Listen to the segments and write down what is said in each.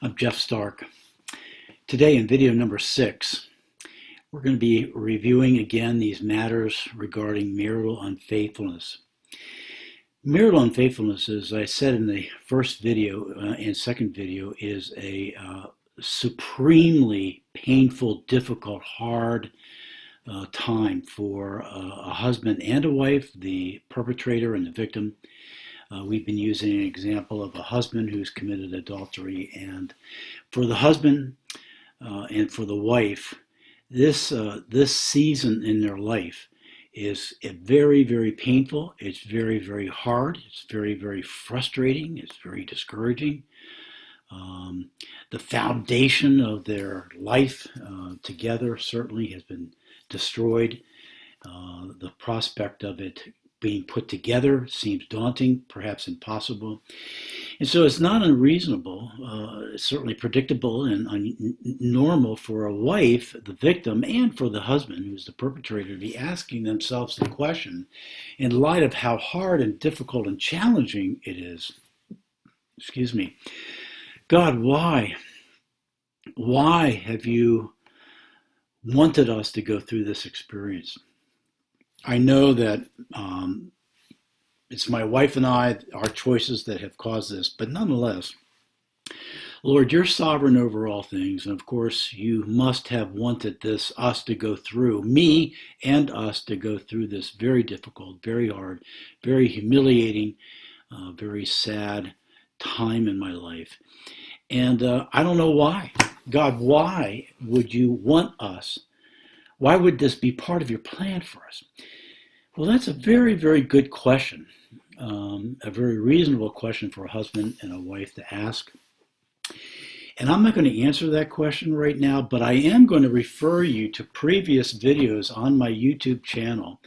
I'm Jeff Stark. Today in video number 6, we're going to be reviewing again these matters regarding marital unfaithfulness. Marital unfaithfulness, as I said in the first video and second video, is a supremely painful, difficult, hard time for a husband and a wife, the perpetrator and the victim. We've been using an example of a husband who's committed adultery, and for the husband and for the wife, this season in their life is very, very painful. It's very, very hard. It's very, very frustrating. It's very discouraging. The foundation of their life together certainly has been destroyed. The prospect of it being put together seems daunting, perhaps impossible. And so it's not unreasonable, it's certainly predictable and normal for a wife, the victim, and for the husband, who's the perpetrator, to be asking themselves the question, in light of how hard and difficult and challenging it is, God, why? Why have you wanted us to go through this experience? I know that it's my wife and I, our choices that have caused this, but nonetheless, Lord, you're sovereign over all things, and of course, you must have wanted us to go through, me and us to go through this very difficult, very hard, very humiliating, very sad time in my life. And I don't know why. God, why would you want us? Why would this be part of your plan for us? Well, that's a very, very good question, a very reasonable question for a husband and a wife to ask. And I'm not going to answer that question right now, but I am going to refer you to previous videos on my YouTube channel,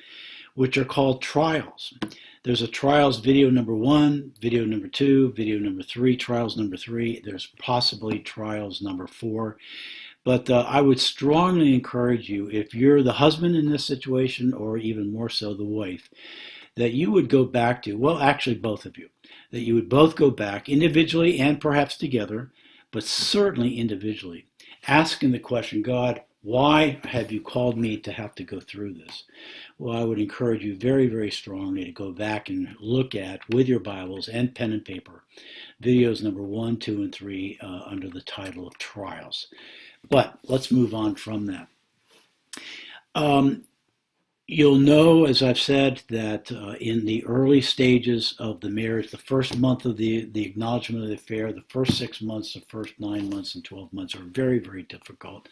which are called Trials. There's a Trials video number 1, video number 2, video number 3, Trials number 3. There's possibly Trials number 4. But I would strongly encourage you, if you're the husband in this situation, or even more so the wife, that you would go back to, well, actually both of you, that you would both go back individually and perhaps together, but certainly individually, asking the question, God, why have you called me to have to go through this? Well, I would encourage you very, very strongly to go back and look at, with your Bibles and pen and paper, videos number 1, 2, and 3 under the title of Trials. But let's move on from that. You'll know, as I've said, that in the early stages of the marriage, the first month of the acknowledgement of the affair, the first 6 months, the first 9 months and 12 months are very, very difficult.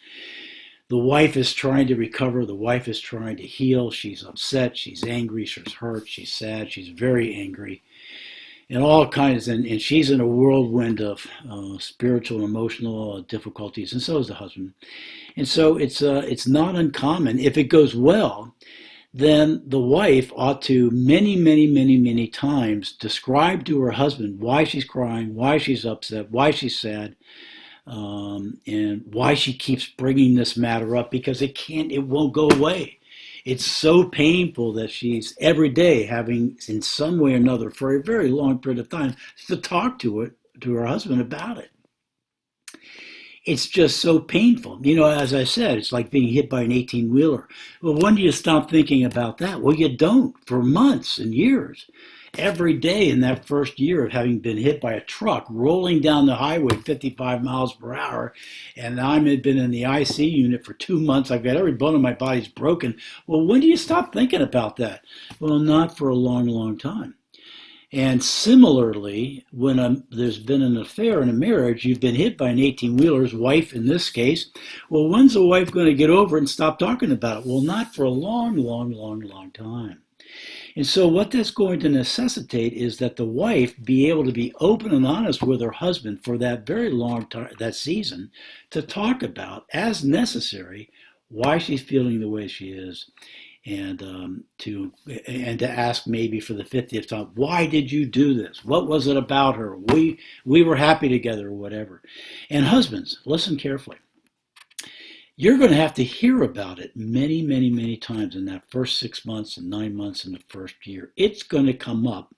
The wife is trying to recover. The wife is trying to heal. She's upset. She's angry. She's hurt. She's sad. She's very angry. And all kinds, and she's in a whirlwind of spiritual and emotional difficulties, and so is the husband. And so it's not uncommon. If it goes well, then the wife ought to many times describe to her husband why she's crying, why she's upset, why she's sad, and why she keeps bringing this matter up, because it won't go away. It's so painful that she's every day having, in some way or another, for a very long period of time, to talk to her husband about it. It's just so painful. You know, as I said, it's like being hit by an 18-wheeler. Well, when do you stop thinking about that? Well, you don't, for months and years. Every day in that first year of having been hit by a truck rolling down the highway 55 miles per hour, and I've been in the IC unit for 2 months, I've got every bone in my body's broken. Well, when do you stop thinking about that? Well, not for a long, long time. And similarly, when there's been an affair in a marriage, you've been hit by an 18-wheeler's wife in this case. Well, when's the wife going to get over it and stop talking about it? Well, not for a long, long, long, long time. And so what that's going to necessitate is that the wife be able to be open and honest with her husband for that very long time, that season, to talk about, as necessary, why she's feeling the way she is, and to ask maybe for the 50th time, why did you do this? What was it about her? We were happy together, or whatever. And husbands, listen carefully. You're going to have to hear about it many times in that first 6 months and 9 months in the first year. It's going to come up.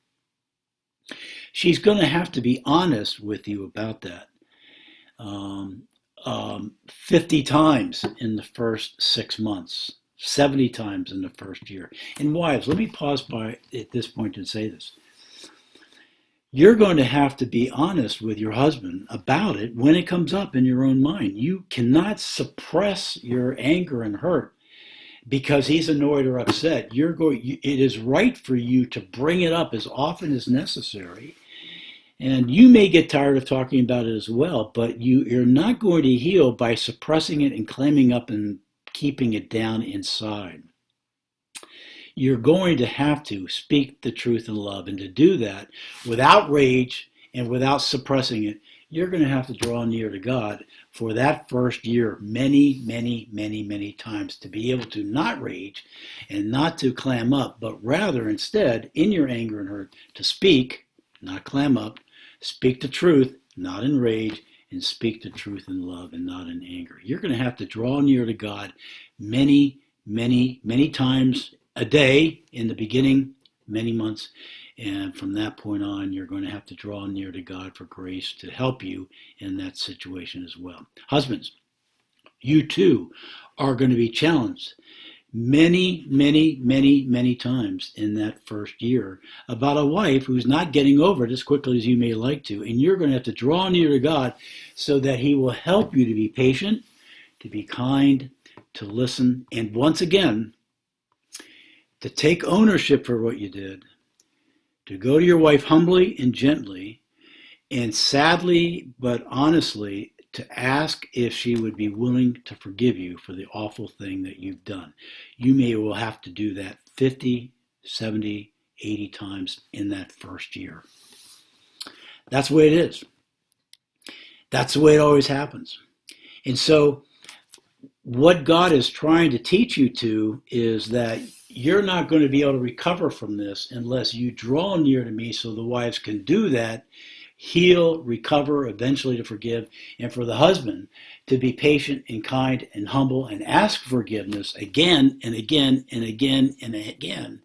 She's going to have to be honest with you about that. um, 50 times in the first 6 months, 70 times in the first year. And wives, let me pause at this point and say this. You're going to have to be honest with your husband about it when it comes up in your own mind. You cannot suppress your anger and hurt because he's annoyed or upset. It is right for you to bring it up as often as necessary. And you may get tired of talking about it as well, but you're not going to heal by suppressing it and clamming up and keeping it down inside. You're going to have to speak the truth in love. And to do that without rage and without suppressing it, you're going to have to draw near to God for that first year many, many, many, many times to be able to not rage and not to clam up, but rather instead, in your anger and hurt, to speak, not clam up, speak the truth, not in rage, and speak the truth in love and not in anger. You're going to have to draw near to God many, many, many times a day in the beginning, many months, and from that point on, you're going to have to draw near to God for grace to help you in that situation as well. Husbands, you too are going to be challenged many, many, many, many times in that first year about a wife who's not getting over it as quickly as you may like to, and you're going to have to draw near to God so that he will help you to be patient, to be kind, to listen, and once again, to take ownership for what you did, to go to your wife humbly and gently, and sadly but honestly, to ask if she would be willing to forgive you for the awful thing that you've done. You may well have to do that 50, 70, 80 times in that first year. That's the way it is. That's the way it always happens. And so what God is trying to teach you to is that you're not going to be able to recover from this unless you draw near to me, so the wives can do that, heal, recover, eventually to forgive, and for the husband to be patient and kind and humble and ask forgiveness again and again and again and again,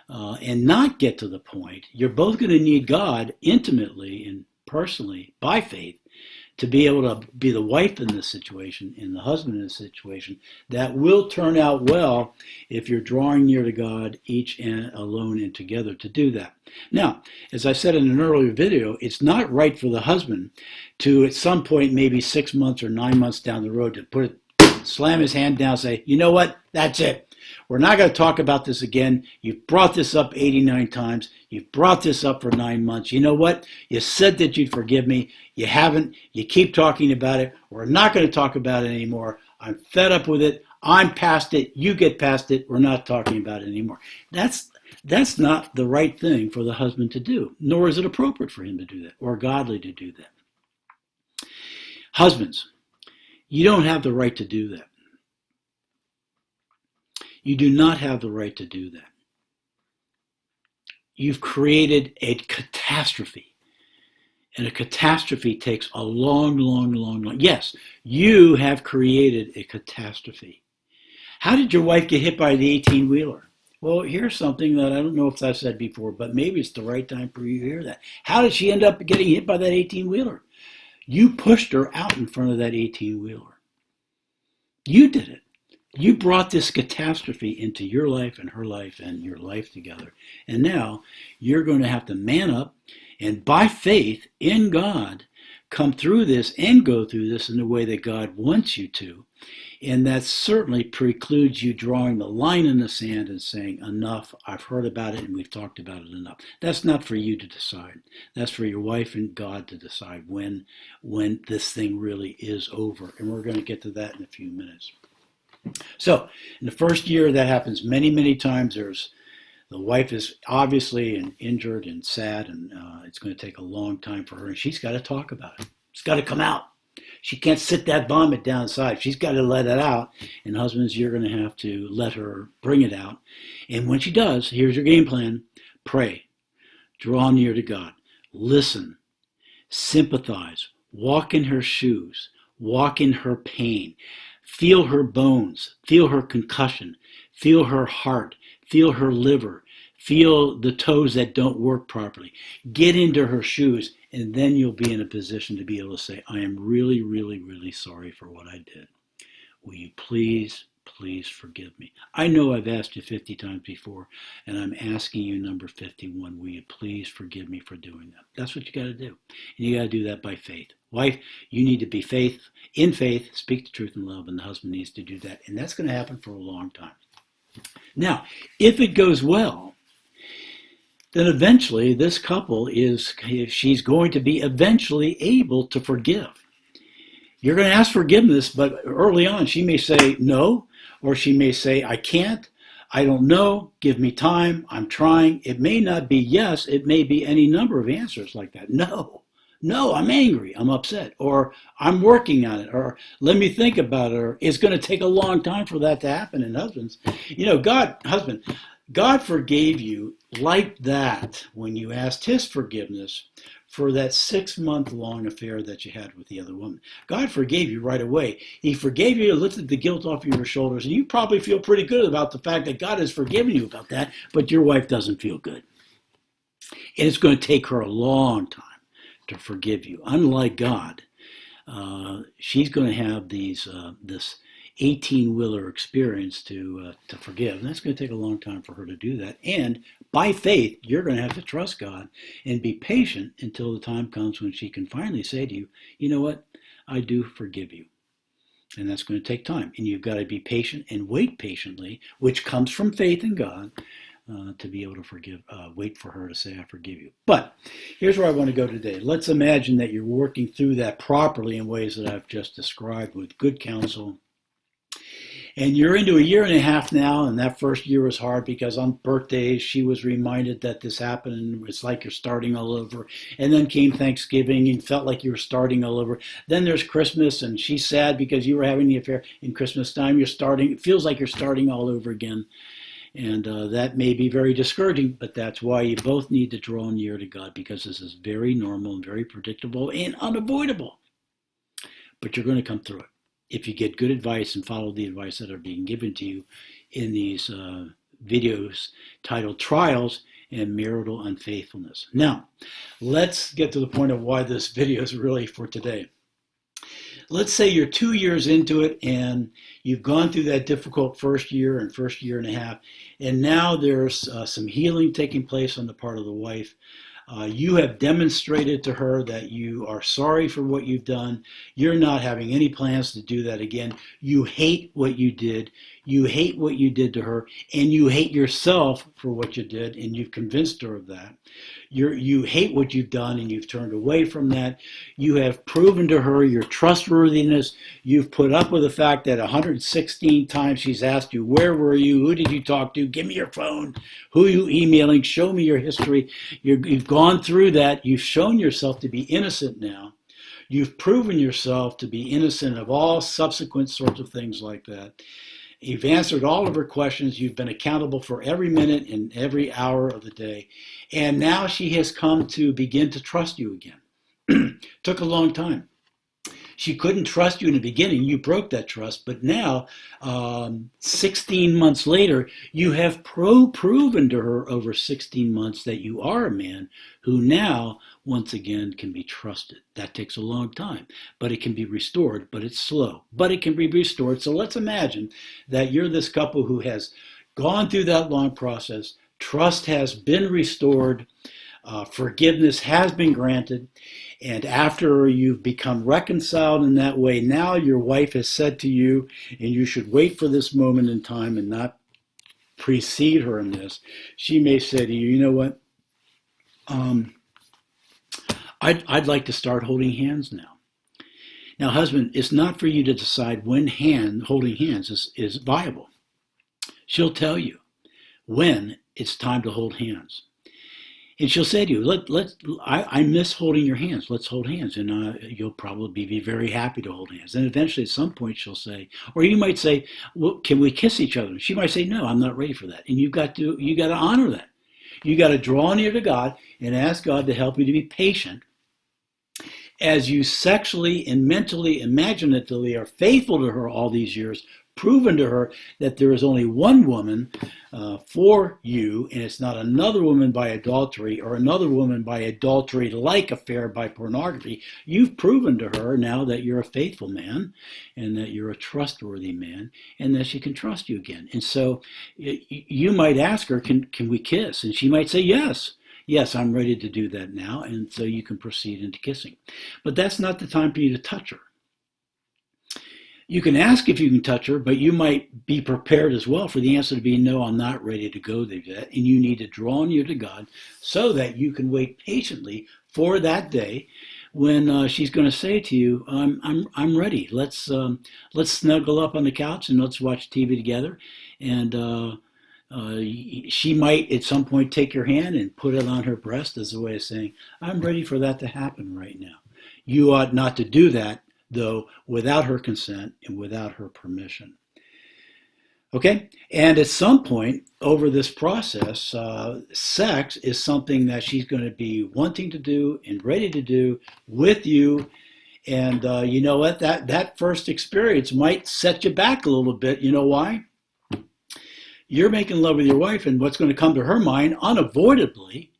and not get to the point. You're both going to need God intimately and personally by faith to be able to be the wife in this situation and the husband in this situation that will turn out well if you're drawing near to God each and alone and together to do that. Now, as I said in an earlier video, it's not right for the husband to at some point, maybe 6 months or 9 months down the road, to slam his hand down and say, you know what, that's it. We're not going to talk about this again. You've brought this up 89 times. You've brought this up for 9 months. You know what? You said that you'd forgive me. You haven't. You keep talking about it. We're not going to talk about it anymore. I'm fed up with it. I'm past it. You get past it. We're not talking about it anymore. That's not the right thing for the husband to do, nor is it appropriate for him to do that or godly to do that. Husbands, you don't have the right to do that. You do not have the right to do that. You've created a catastrophe. And a catastrophe takes a long. Yes, you have created a catastrophe. How did your wife get hit by the 18-wheeler? Well, here's something that I don't know if I've said before, but maybe it's the right time for you to hear that. How did she end up getting hit by that 18-wheeler? You pushed her out in front of that 18-wheeler. You did it. You brought this catastrophe into your life and her life and your life together. And now you're going to have to man up and by faith in God come through this and go through this in the way that God wants you to. And that certainly precludes you drawing the line in the sand and saying, enough, I've heard about it and we've talked about it enough. That's not for you to decide. That's for your wife and God to decide when this thing really is over. And we're going to get to that in a few minutes. So in the first year, that happens many times. The wife is obviously injured and sad, and it's going to take a long time for her, and she's got to talk about it. It's got to come out. She can't sit that vomit down inside. She's got to let it out, and husbands, you're going to have to let her bring it out. And when she does, here's your game plan. Pray. Draw near to God. Listen. Sympathize. Walk in her shoes. Walk in her pain. Feel her bones, feel her concussion, feel her heart, feel her liver, feel the toes that don't work properly. Get into her shoes And then you'll be in a position to be able to say, I am really, really, really sorry for what I did. Will you please forgive me? I know I've asked you 50 times before, and I'm asking you number 51. Will you please forgive me for doing that? That's what you got to do. And you got to do that by faith. Wife, you need to be in faith, speak the truth in love, and the husband needs to do that. And that's going to happen for a long time. Now, if it goes well, then eventually this couple she's going to be eventually able to forgive. You're going to ask forgiveness, but early on she may say no, or she may say, I can't, I don't know, give me time, I'm trying. It may not be yes, it may be any number of answers like that. No, I'm angry, I'm upset, or I'm working on it, or let me think about it, or it's going to take a long time for that to happen. And husbands, God forgave you like that when you asked his forgiveness for that 6-month-long affair that you had with the other woman. God forgave you right away. He forgave you, lifted the guilt off of your shoulders, and you probably feel pretty good about the fact that God has forgiven you about that, but your wife doesn't feel good. And it's going to take her a long time to forgive you. Unlike God, she's going to have this 18-wheeler experience to forgive. And that's going to take a long time for her to do that. And by faith, you're going to have to trust God and be patient until the time comes when she can finally say to you, you know what, I do forgive you. And that's going to take time. And you've got to be patient and wait patiently, which comes from faith in God, to be able to wait for her to say, I forgive you. But here's where I want to go today. Let's imagine that you're working through that properly in ways that I've just described with good counsel. And you're into a year and a half now, and that first year was hard because on birthdays she was reminded that this happened, and it's like you're starting all over. And then came Thanksgiving, and felt like you were starting all over. Then there's Christmas, and she's sad because you were having the affair in Christmas time. It feels like you're starting all over again. And that may be very discouraging, but that's why you both need to draw near to God, because this is very normal and very predictable and unavoidable. But you're going to come through it if you get good advice and follow the advice that are being given to you in these videos titled Trials and Marital Unfaithfulness. Now, let's get to the point of why this video is really for today. Let's say you're 2 years into it and you've gone through that difficult first year and a half, and now there's some healing taking place on the part of the wife. You have demonstrated to her that you are sorry for what you've done. You're not having any plans to do that again. You hate what you did. You hate what you did to her, and you hate yourself for what you did, and you've convinced her of that. You hate what you've done, and you've turned away from that. You have proven to her your trustworthiness. You've put up with the fact that 116 times she's asked you, where were you? Who did you talk to? Give me your phone. Who are you emailing? Show me your history. You've gone through that. You've shown yourself to be innocent now. You've proven yourself to be innocent of all subsequent sorts of things like that. You've answered all of her questions. You've been accountable for every minute and every hour of the day. And now she has come to begin to trust you again. Took a long time. She couldn't trust you in the beginning. You broke that trust. But now, 16 months later, you have proven to her over 16 months that you are a man who now, once again, can be trusted. That takes a long time, but it can be restored, but it's slow. But it can be restored. So let's imagine that you're this couple who has gone through that long process. Trust has been restored. Forgiveness has been granted. And after you've become reconciled in that way, now your wife has said to you, and you should wait for this moment in time and not precede her in this. She may say to you, you know what? I'd like to start holding hands now. Now, husband, it's not for you to decide when holding hands is viable. She'll tell you when it's time to hold hands. And she'll say to you, I miss holding your hands. Let's hold hands. And you'll probably be very happy to hold hands. And eventually at some point she'll say, or you might say, well, can we kiss each other? She might say, no, I'm not ready for that. And you got to honor that. You got to draw near to God and ask God to help you to be patient as you sexually and mentally, imaginatively are faithful to her all these years, proven to her that there is only one woman for you, and it's not another woman by adultery or another woman by adultery-like affair by pornography. You've proven to her now that you're a faithful man and that you're a trustworthy man and that she can trust you again. And so you might ask her, can we kiss? And she might say, yes. Yes, I'm ready to do that now. And so you can proceed into kissing. But that's not the time for you to touch her. You can ask if you can touch her, but you might be prepared as well for the answer to be, no, I'm not ready to go there yet. And you need to draw near to God so that you can wait patiently for that day when she's going to say to you, I'm ready. Let's snuggle up on the couch and let's watch TV together. And she might at some point take your hand and put it on her breast as a way of saying, I'm ready for that to happen right now. You ought not to do that, though, without her consent and without her permission. Okay? And at some point over this process, sex is something that she's going to be wanting to do and ready to do with you. And you know what? That first experience might set you back a little bit. You know why? You're making love with your wife, and what's going to come to her mind unavoidably,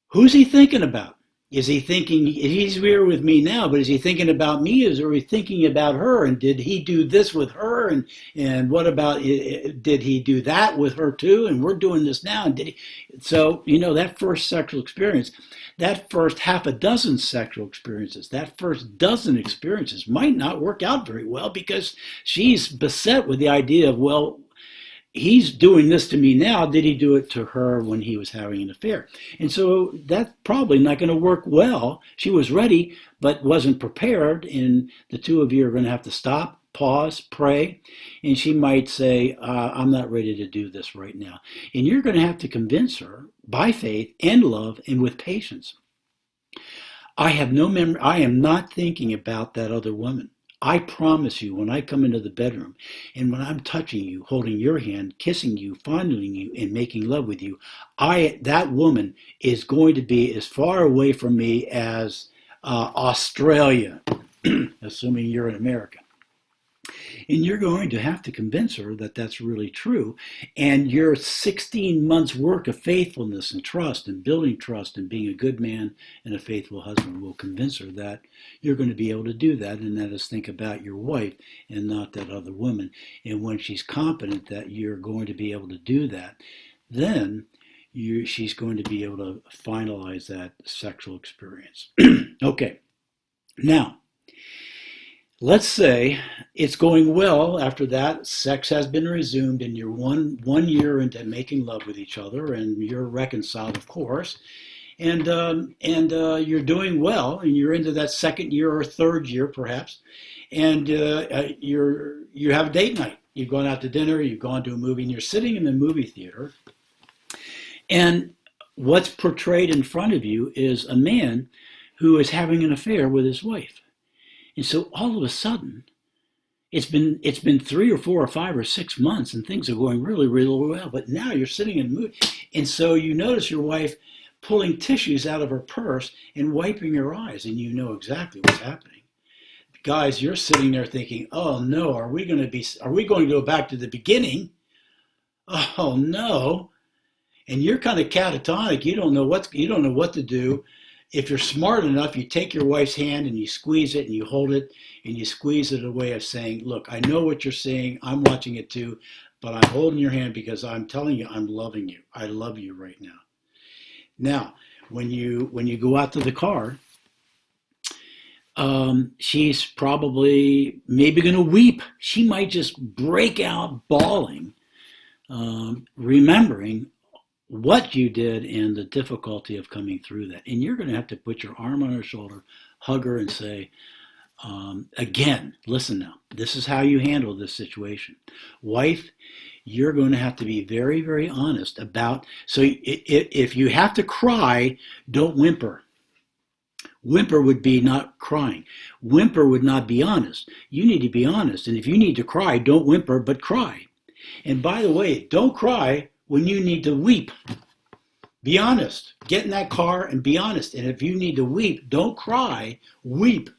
who's he thinking about? Is he thinking, he's here with me now, but is he thinking about me? Or is he thinking about her? And did he do this with her? And what about, did he do that with her too? And we're doing this now. And did he? So, you know, that first sexual experience, that first half a dozen sexual experiences, that first dozen experiences might not work out very well because she's beset with the idea of, well, he's doing this to me now. Did he do it to her when he was having an affair? And so that's probably not going to work well. She was ready, but wasn't prepared. And the two of you are going to have to stop, pause, pray. And she might say, I'm not ready to do this right now. And you're going to have to convince her by faith and love and with patience. I have no memory. I am not thinking about that other woman. I promise you, when I come into the bedroom and when I'm touching you, holding your hand, kissing you, fondling you, and making love with you, that woman is going to be as far away from me as Australia, assuming you're in America. And you're going to have to convince her that that's really true. And your 16 months work of faithfulness and trust and building trust and being a good man and a faithful husband will convince her that you're going to be able to do that. And that is think about your wife and not that other woman. And when she's confident that you're going to be able to do that, then she's going to be able to finalize that sexual experience. Okay. Now, let's say it's going well after that, sex has been resumed, and you're one year into making love with each other, and you're reconciled, of course, and you're doing well, and you're into that second year or third year, perhaps, and you have a date night. You've gone out to dinner, you've gone to a movie, and you're sitting in the movie theater, and what's portrayed in front of you is a man who is having an affair with his wife. And so all of a sudden, it's been 3 or 4 or 5 or 6 months and things are going really, really well. But now you're sitting in the movie. And so you notice your wife pulling tissues out of her purse and wiping her eyes. And you know exactly what's happening. Guys, you're sitting there thinking, oh no, are we going to go back to the beginning? Oh no. And you're kind of catatonic. You don't know what to do. If you're smart enough, you take your wife's hand and you squeeze it and you hold it and you squeeze it a way of saying, look, I know what you're seeing. I'm watching it too, but I'm holding your hand because I'm telling you I'm loving you. I love you right now. Now, when you go out to the car, she's probably maybe going to weep. She might just break out bawling, remembering what you did and the difficulty of coming through that. And you're going to have to put your arm on her shoulder, hug her and say, again, listen now, this is how you handle this situation. Wife, you're going to have to be very, very honest about, so if you have to cry, don't whimper. Whimper would be not crying. Whimper would not be honest. You need to be honest. And if you need to cry, don't whimper, but cry. And by the way, don't cry when you need to weep. Be honest. Get in that car and be honest. And if you need to weep, don't cry, weep.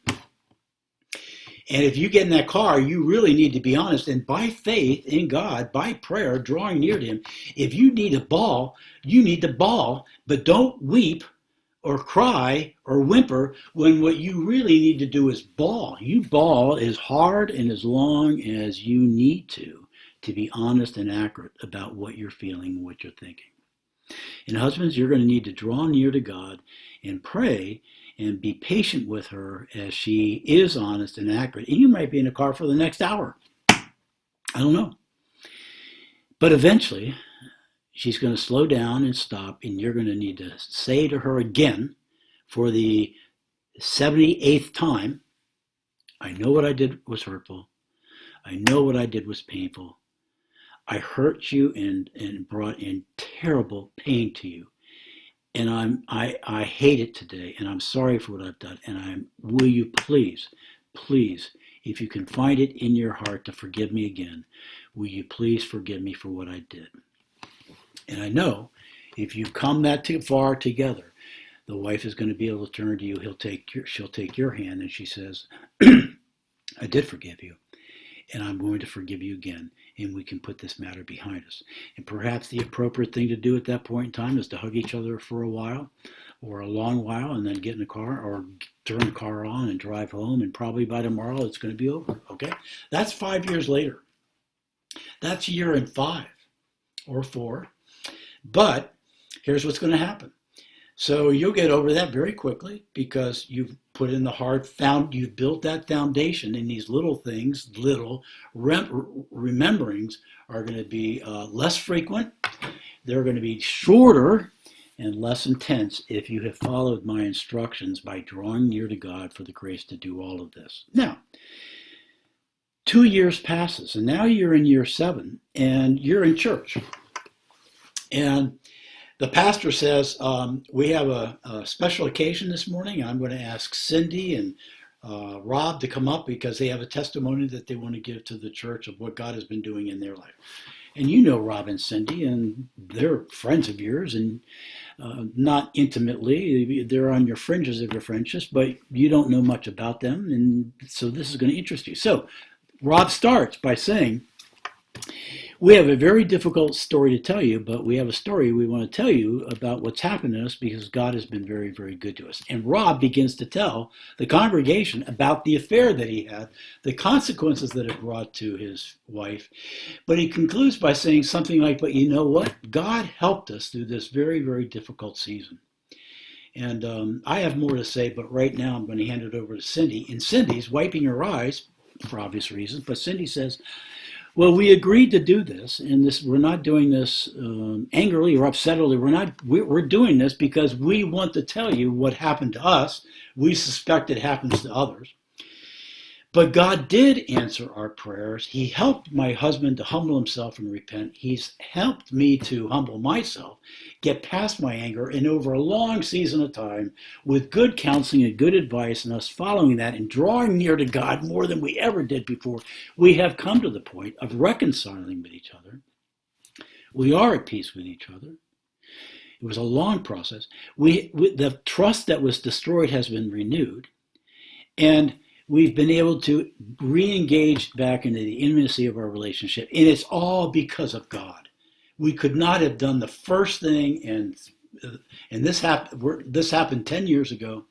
And if you get in that car, you really need to be honest. And by faith in God, by prayer, drawing near to him, if you need a bawl, you need to bawl, but don't weep or cry or whimper when what you really need to do is bawl. You bawl as hard and as long as you need to be honest and accurate about what you're feeling and what you're thinking. And husbands, you're going to need to draw near to God and pray and be patient with her as she is honest and accurate. And you might be in a car for the next hour. I don't know. But eventually, she's going to slow down and stop, and you're going to need to say to her again for the 78th time, I know what I did was hurtful. I know what I did was painful. I hurt you and brought in terrible pain to you. And I hate it today, and I'm sorry for what I've done. And will you please, if you can find it in your heart to forgive me again, will you please forgive me for what I did? And I know if you come that too far together, the wife is going to be able to turn to you. She'll take your hand, and she says, I did forgive you, and I'm going to forgive you again, and we can put this matter behind us. And perhaps the appropriate thing to do at that point in time is to hug each other for a while or a long while, and then get in the car or turn the car on and drive home, and probably by tomorrow it's going to be over, okay? That's 5 years later. That's a year and 5 or 4. But here's what's going to happen. So you'll get over that very quickly because you've put in you've built that foundation, and these little things, rememberings are going to be less frequent. They're going to be shorter and less intense if you have followed my instructions by drawing near to God for the grace to do all of this. Now, 2 years passes, and now you're in year 7, and you're in church. And the pastor says, we have a special occasion this morning. I'm going to ask Cindy and Rob to come up because they have a testimony that they want to give to the church of what God has been doing in their life. And you know Rob and Cindy, and they're friends of yours, and not intimately. They're on your fringes of your friendships, but you don't know much about them, and so this is going to interest you. So Rob starts by saying, we have a very difficult story to tell you, but we have a story we want to tell you about what's happened to us because God has been very, very good to us. And Rob begins to tell the congregation about the affair that he had, the consequences that it brought to his wife. But he concludes by saying something like, but you know what? God helped us through this very, very difficult season. And I have more to say, but right now I'm going to hand it over to Cindy. And Cindy's wiping her eyes for obvious reasons, but Cindy says, well, we agreed to do this, and we're not doing this angrily or upsetly. We're doing this because we want to tell you what happened to us. We suspect it happens to others. But God did answer our prayers. He helped my husband to humble himself and repent. He's helped me to humble myself, get past my anger, and over a long season of time, with good counseling and good advice, and us following that and drawing near to God more than we ever did before, we have come to the point of reconciling with each other. We are at peace with each other. It was a long process. The trust that was destroyed has been renewed, and we've been able to re-engage back into the intimacy of our relationship, and it's all because of God. We could not have done the first thing, and this happened 10 years ago,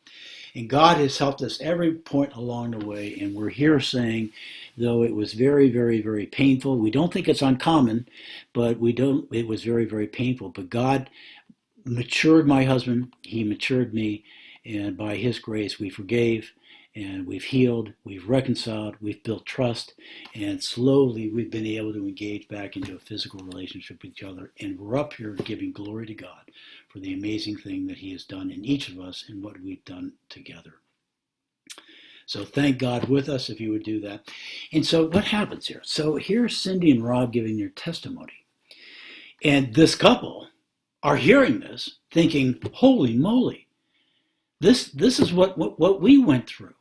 and God has helped us every point along the way, and we're here saying, though it was very, very, very painful, we don't think it's uncommon, but it was very, very painful, but God matured my husband, he matured me, and by his grace we forgave, and we've healed, we've reconciled, we've built trust, and slowly we've been able to engage back into a physical relationship with each other. And we're up here giving glory to God for the amazing thing that he has done in each of us and what we've done together. So thank God with us if you would do that. And so what happens here? So here's Cindy and Rob giving their testimony. And this couple are hearing this thinking, holy moly, this is what we went through.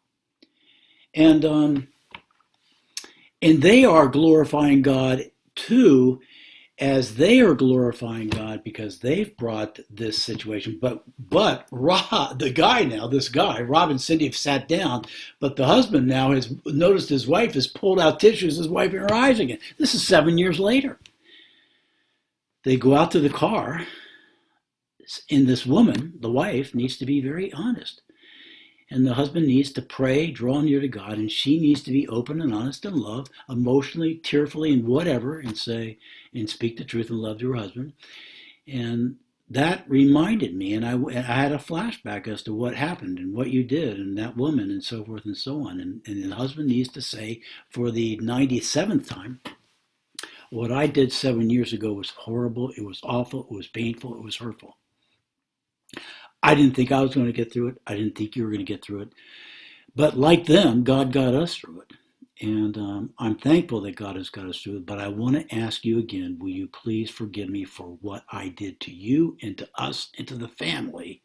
And they are glorifying God too, as they are glorifying God because they've brought this situation. But Rob, this guy, Rob and Cindy have sat down, but the husband now has noticed his wife has pulled out tissues, his wiping her eyes again. This is 7 years later. They go out to the car, and this woman, the wife, needs to be very honest. And the husband needs to pray, draw near to God, and she needs to be open and honest and love, emotionally, tearfully, and whatever, and speak the truth and love to her husband. And that reminded me, and I had a flashback as to what happened and what you did and that woman and so forth and so on. And the husband needs to say for the 97th time, what I did 7 years ago was horrible, it was awful, it was painful, it was hurtful. I didn't think I was going to get through it. I didn't think you were going to get through it. But like them, God got us through it. And I'm thankful that God has got us through it. But I want to ask you again, will you please forgive me for what I did to you and to us and to the family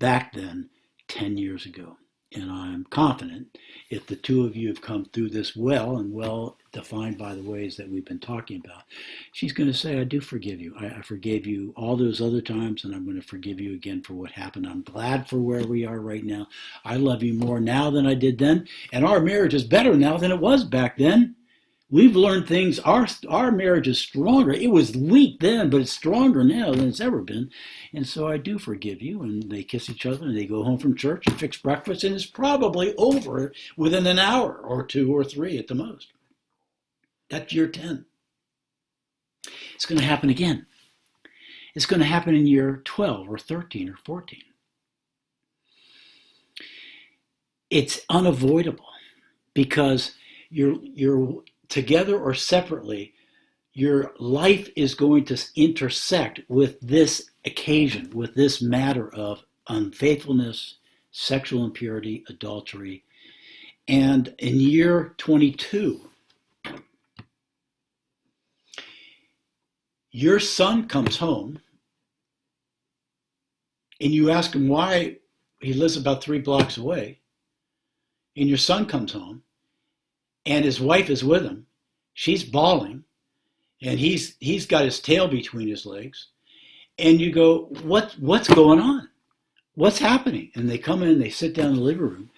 back then, 10 years ago? And I'm confident if the two of you have come through this well and well defined by the ways that we've been talking about, she's going to say, I do forgive you. I forgave you all those other times, and I'm going to forgive you again for what happened. I'm glad for where we are right now. I love you more now than I did then, and our marriage is better now than it was back then. We've learned things. Our marriage is stronger. It was weak then, but it's stronger now than it's ever been. And so I do forgive you. And they kiss each other and they go home from church and fix breakfast. And it's probably over within an hour or 2 or 3 at the most. That's year 10. It's going to happen again. It's going to happen in year 12 or 13 or 14. It's unavoidable because you're together or separately, your life is going to intersect with this occasion, with this matter of unfaithfulness, sexual impurity, adultery. And in year 22, your son comes home and you ask him why he lives about 3 blocks away. And your son comes home and his wife is with him. She's bawling, and he's got his tail between his legs. And you go, what's going on? What's happening? And they come in, they sit down in the living room,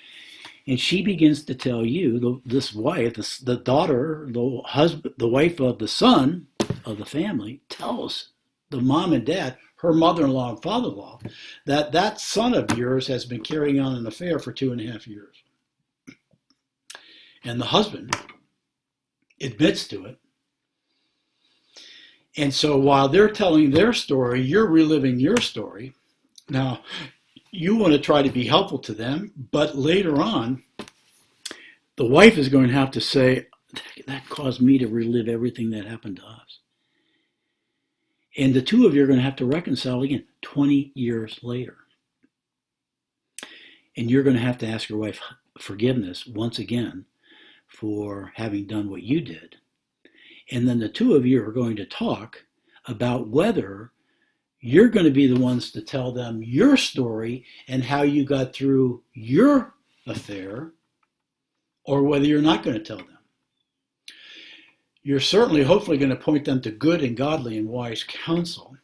and she begins to tell you, this wife, the daughter, the husband, the wife of the son of the family, tells the mom and dad, her mother-in-law and father-in-law, that son of yours has been carrying on an affair for 2.5 years. And the husband admits to it. And so while they're telling their story, you're reliving your story. Now, you want to try to be helpful to them, but later on, the wife is going to have to say, that caused me to relive everything that happened to us. And the two of you are going to have to reconcile again 20 years later. And you're going to have to ask your wife forgiveness once again for having done what you did. And then the two of you are going to talk about whether you're going to be the ones to tell them your story and how you got through your affair, or whether you're not going to tell them. You're certainly, hopefully, going to point them to good and godly and wise counsel.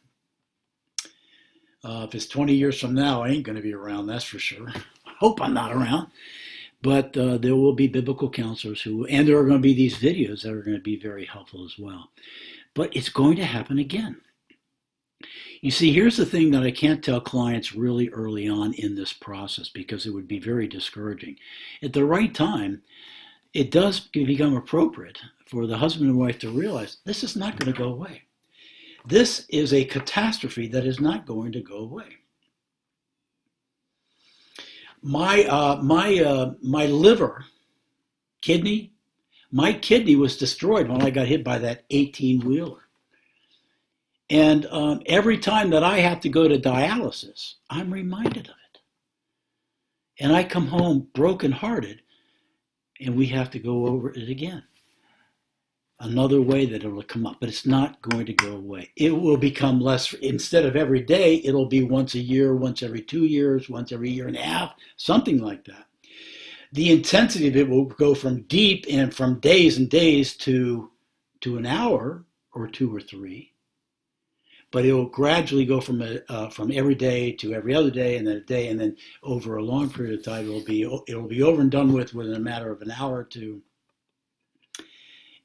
If it's 20 years from now, I ain't going to be around, that's for sure. I hope I'm not around. But there will be biblical counselors and there are going to be these videos that are going to be very helpful as well. But it's going to happen again. You see, here's the thing that I can't tell clients really early on in this process because it would be very discouraging. At the right time, it does become appropriate for the husband and wife to realize this is not going to go away. This is a catastrophe that is not going to go away. My liver, my kidney was destroyed when I got hit by that 18-wheeler. And every time that I have to go to dialysis, I'm reminded of it. And I come home brokenhearted, and we have to go over it again. Another way that it will come up, but it's not going to go away. It will become less, instead of every day, it'll be once a year, once every 2 years, once every year and a half, something like that. The intensity of it will go from deep and from days and days to an hour or 2 or 3. but it will gradually go from every day to every other day, and then a day, and then over a long period of time, it'll be over and done with within a matter of an hour or two,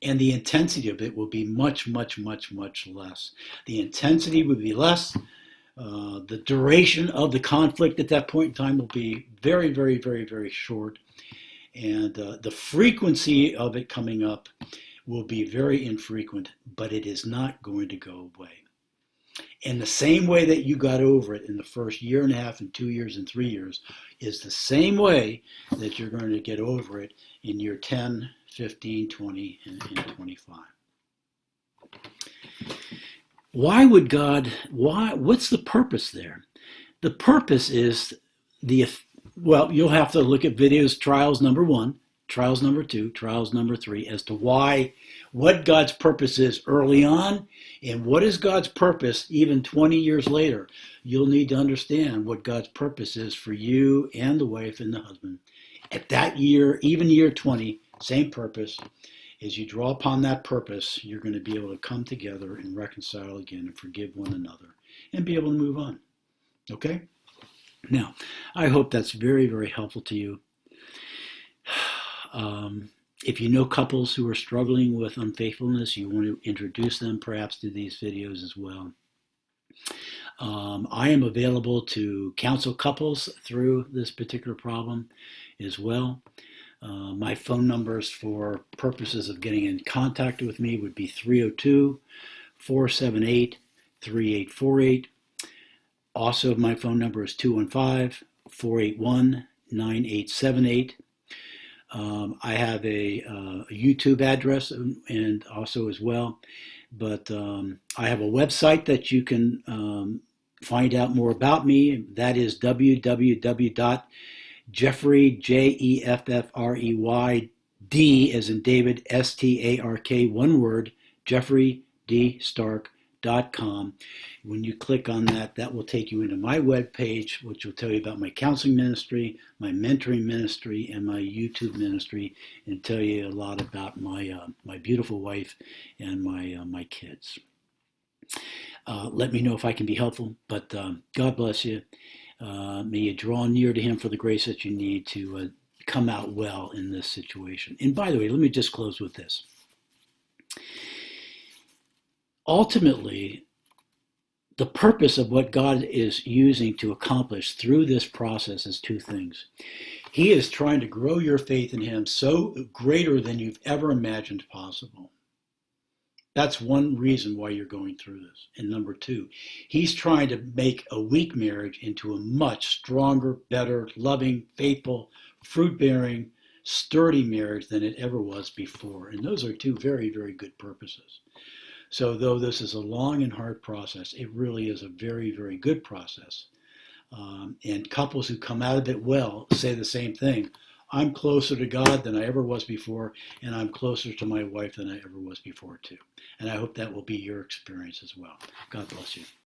and the intensity of it will be much, much, much, much less. The intensity will be less. The duration of the conflict at that point in time will be very, very, very, very short, and the frequency of it coming up will be very infrequent, but it is not going to go away. And the same way that you got over it in the first year and a half and 2 years and 3 years is the same way that you're going to get over it in year 10, 15, 20, and 25. What's the purpose there? The purpose is you'll have to look at videos, trials number 1, trials number 2, trials number 3, as to what God's purpose is early on, and what is God's purpose even 20 years later. You'll need to understand what God's purpose is for you and the wife and the husband. At that year, even year 20, same purpose. As you draw upon that purpose, you're going to be able to come together and reconcile again and forgive one another and be able to move on. Okay? Now, I hope that's very, very helpful to you. If you know couples who are struggling with unfaithfulness, you want to introduce them perhaps to these videos as well. I am available to counsel couples through this particular problem as well. My phone numbers for purposes of getting in contact with me would be 302-478-3848. Also, my phone number is 215-481-9878. I have a YouTube address and also as well, but I have a website that you can find out more about me. That is www.Jeffrey, Jeffrey, D as in David, Stark, one word, JeffreyDStark.com. When you click on that, that will take you into my webpage, which will tell you about my counseling ministry, my mentoring ministry, and my YouTube ministry, and tell you a lot about my beautiful wife and my kids. Let me know if I can be helpful, but God bless you. May you draw near to him for the grace that you need to come out well in this situation. And by the way, let me just close with this. Ultimately, the purpose of what God is using to accomplish through this process is two things. He is trying to grow your faith in him so greater than you've ever imagined possible. That's one reason why you're going through this. And number two, he's trying to make a weak marriage into a much stronger, better, loving, faithful, fruit-bearing, sturdy marriage than it ever was before. And those are two very, very good purposes. So though this is a long and hard process, it really is a very, very good process. And couples who come out of it well say the same thing. I'm closer to God than I ever was before, and I'm closer to my wife than I ever was before too. And I hope that will be your experience as well. God bless you.